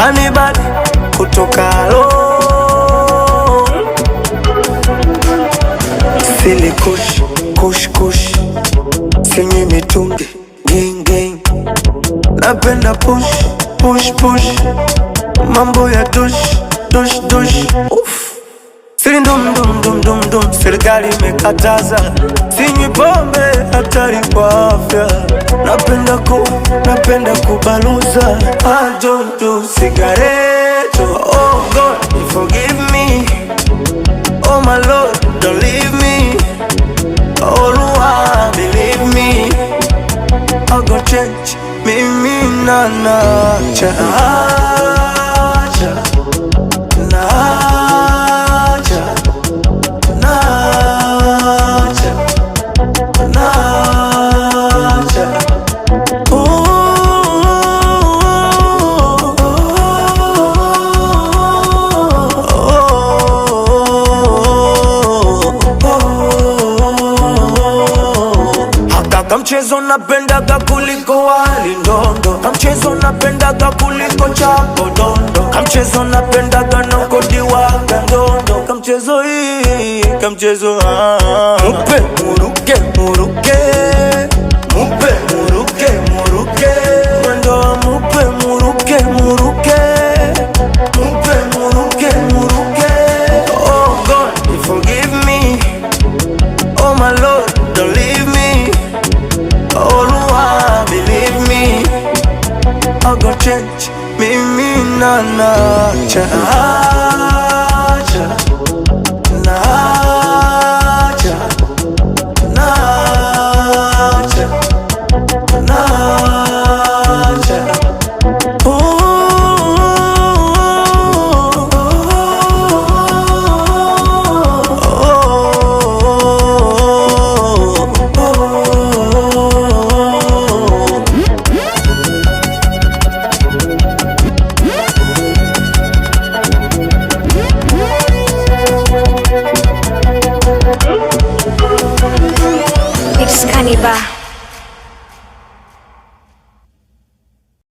Anybody kutoka alo Sili kush, kush, kush Sinyi mitungi, gang, gang Napenda push, push, push Mambo ya dush, dush, dush Uff Siri ndum, dum, dum, dum, dum Serikali imekataza Sinywi pombe hatari kwa afya Napenda kubaluza I don't do cigarette Oh God, forgive me Oh my Lord, don't leave me Oh Lord, believe me I go change Mimi na nacha Kamchezo napendaga kuliko wali ndondo Kamchezo napendaga kuliko chapo dondo Kamchezo napendaga nokodiwaga ndondo Kamchezo hii, kamchezo Mupe muruke, muruke Mupe muruke, muruke Mwendo wa mupe muruke, muruke Mupe muruke, muruke Oh God, forgive me Oh my Lord, don't leave me Oh Lord, believe me I go change Mimi na nacha